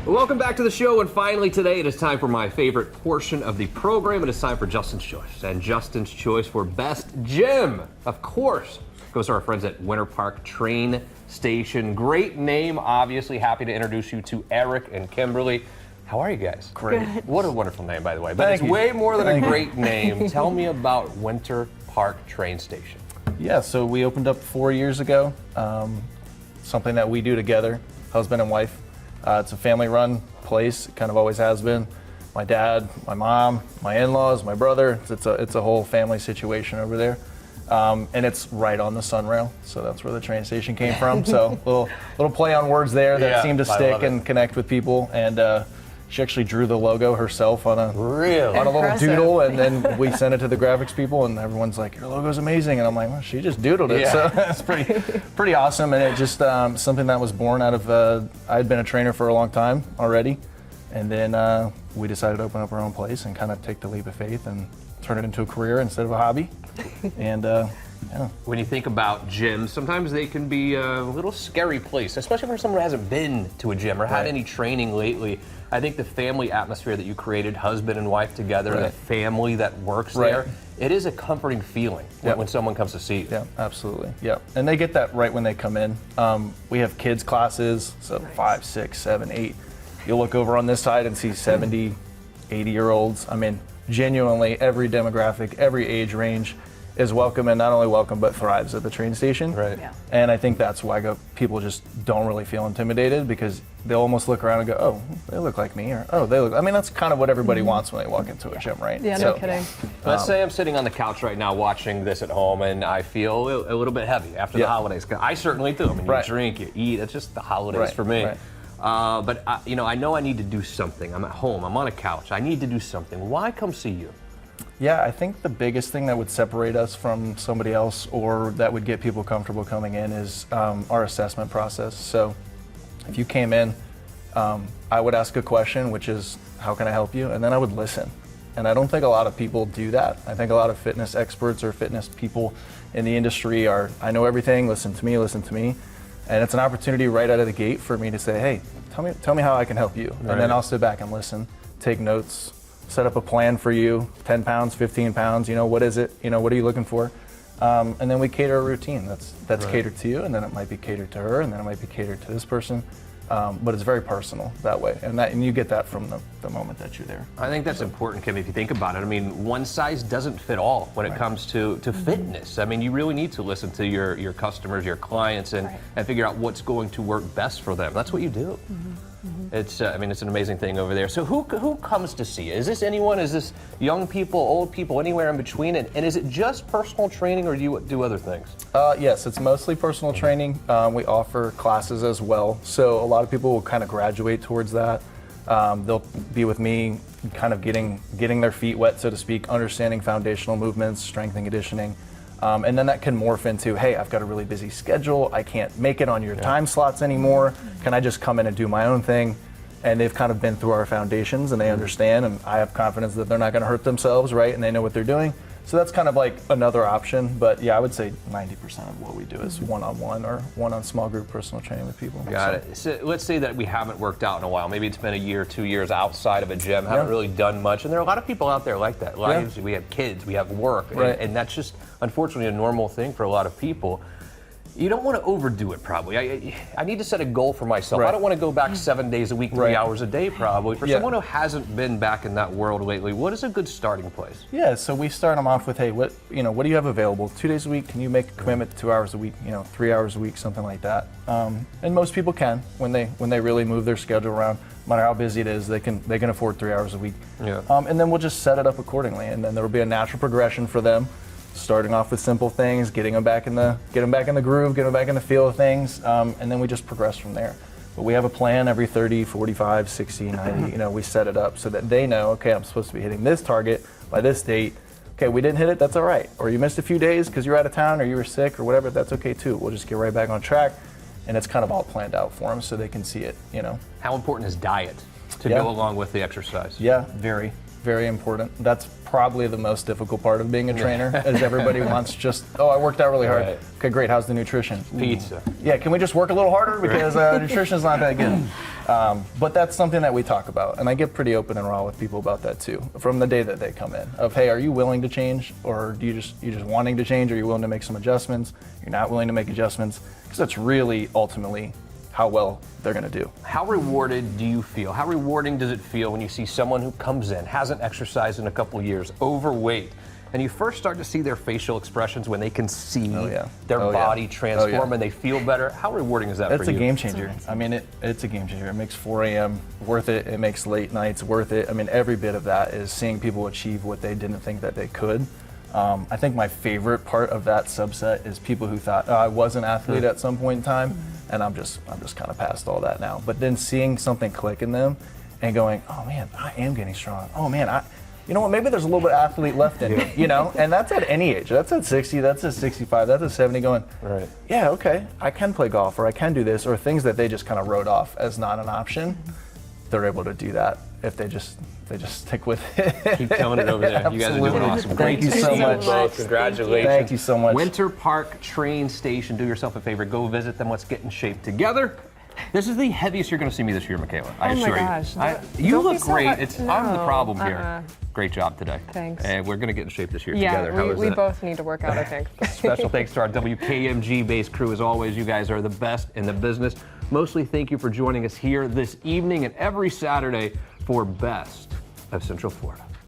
Welcome back to the show, and finally today it is time for my favorite portion of the program. It is time for Justin's Choice, and Justin's Choice for Best Gym, of course, goes to our friends at Winter Park Train Station. Great name, obviously. Happy to introduce you to Eric and Kimberly. How are you guys? Great. Good. What a wonderful name, by the way. But Thank it's you. way more than Thank a you. great name. Tell me about Winter Park Train Station. Yeah, so we opened up 4 years ago. Something that we do together, husband and wife. It's a family-run place. It kind of always has been. My dad, my mom, my in-laws, my brother. It's a whole family situation over there. And it's right on the Sunrail, so that's where the train station came from. So little play on words there that seemed to stick and connect with people. And she actually drew the logo herself on a little doodle, and then we sent it to the graphics people, and everyone's like, "Your logo's amazing," and I'm like, "Well, she just doodled it." So it's pretty awesome, and it just something that was born out of I had been a trainer for a long time already, and then we decided to open up our own place and kind of take the leap of faith and turn it into a career instead of a hobby. And yeah. When you think about gyms, sometimes they can be a little scary place, especially for someone who hasn't been to a gym or had any training lately. I think the family atmosphere that you created, husband and wife together, the family that works there, it is a comforting feeling when someone comes to see you. Yeah, absolutely. Yeah, and they get that right when they come in. We have kids classes, so 5, 6, 7, 8. You'll look over on this side and see 70, 80-year-olds. I mean, genuinely every demographic, every age range is welcome, and not only welcome but thrives at the train station. Right. Yeah. And I think that's why people just don't really feel intimidated, because they'll almost look around and go, "Oh, they look like me," or "Oh, they look." I mean, that's kind of what everybody wants when they walk into a gym, right? Yeah, no kidding. Let's say I'm sitting on the couch right now watching this at home, and I feel a little bit heavy after the holidays. I certainly do. I mean, you drink, you eat. It's just the holidays for me. Right. But I know I need to do something. I'm at home. I'm on a couch. I need to do something. Why come see you? Yeah, I think the biggest thing that would separate us from somebody else, or that would get people comfortable coming in, is our assessment process. So if you came in, I would ask a question, which is, "How can I help you?" And then I would listen. And I don't think a lot of people do that. I think a lot of fitness experts or fitness people in the industry are, "I know everything, listen to me, listen to me." And it's an opportunity right out of the gate for me to say, "Hey, tell me how I can help you." And then I'll sit back and listen, take notes, set up a plan for you, 10 pounds, 15 pounds, what is it? What are you looking for? And then we cater a routine that's catered to you, and then it might be catered to her, and then it might be catered to this person. But it's very personal that way, and you get that from the moment that you're there. I think that's important, Kim, if you think about it. I mean, one size doesn't fit all when it comes to fitness. I mean, you really need to listen to your customers, your clients, and figure out what's going to work best for them. That's what you do. It's it's an amazing thing over there. So who comes to see you? Is this anyone? Is this young people, old people, anywhere in between? And is it just personal training, or do you do other things? Yes, it's mostly personal training. We offer classes as well. So a lot of people will kind of graduate towards that. They'll be with me, kind of getting their feet wet, so to speak, understanding foundational movements, strength and conditioning. And then that can morph into, "Hey, I've got a really busy schedule. I can't make it on your time slots anymore. Can I just come in and do my own thing?" And they've kind of been through our foundations, and they understand, and I have confidence that they're not going to hurt themselves, right? And they know what they're doing. So that's kind of like another option. But yeah, I would say 90% of what we do is one-on-one or one-on small group personal training with people. Got it. So let's say that we haven't worked out in a while. Maybe it's been a year, 2 years outside of a gym, haven't really done much. And there are a lot of people out there like that. We have kids, we have work, and that's just unfortunately a normal thing for a lot of people. You don't want to overdo it, probably. I need to set a goal for myself. I don't want to go back 7 days a week, 3 hours a day, probably. For someone who hasn't been back in that world lately, what is a good starting place? Yeah, so we start them off with, "Hey, what do you have available? 2 days a week? Can you make a commitment to 2 hours a week? 3 hours a week, something like that." And most people can when they really move their schedule around. No matter how busy it is, they can afford 3 hours a week. Yeah. And then we'll just set it up accordingly, and then there will be a natural progression for them. Starting off with simple things, getting them back in the groove, getting them back in the feel of things, and then we just progress from there. But we have a plan every 30, 45, 60, 90, we set it up so that they know, okay, I'm supposed to be hitting this target by this date. Okay, we didn't hit it, that's all right. Or you missed a few days because you're out of town or you were sick or whatever, that's okay too. We'll just get right back on track, and it's kind of all planned out for them so they can see it, How important is diet to go along with the exercise? Yeah, very, very important. That's probably the most difficult part of being a trainer, is everybody wants just, I worked out really hard. Okay, great, how's the nutrition? Pizza. Yeah, can we just work a little harder because nutrition's not that good. But that's something that we talk about, and I get pretty open and raw with people about that too, from the day that they come in. Of, hey, are you willing to change, or do you just wanting to change? Are you willing to make some adjustments? You're not willing to make adjustments, because that's really ultimately how well they're going to do. How rewarded do you feel? How rewarding does it feel when you see someone who comes in, hasn't exercised in a couple of years, overweight, and you first start to see their facial expressions when they can see their body transform and they feel better? How rewarding is that for you? It's a game changer. I mean, it's a game changer. It makes 4 a.m. worth it. It makes late nights worth it. I mean, every bit of that is seeing people achieve what they didn't think that they could. I think my favorite part of that subset is people who thought, oh, I was an athlete at some point in time, and I'm just kind of past all that now. But then seeing something click in them and going, oh man, I am getting strong. Oh man, you know what, maybe there's a little bit of athlete left in me, you know? And that's at any age. That's at 60, that's at 65, that's at 70 going, yeah, okay, I can play golf, or I can do this, or things that they just kind of wrote off as not an option. They're able to do that if they just stick with it. Keep killing it over there. You guys are doing awesome. Thank you so much. Congratulations. Thank you so much. Winter Park Train Station. Do yourself a favor. Go visit them. Let's get in shape together. This is the heaviest you're going to see me this year, Makaila. I assure you. You look great. I'm the problem here. Great job today. Thanks. And we're going to get in shape this year together. Yeah, we both need to work out, I think. Special thanks to our WKMG-based crew. As always, you guys are the best in the business. Mostly thank you for joining us here this evening and every Saturday for Best of Central Florida.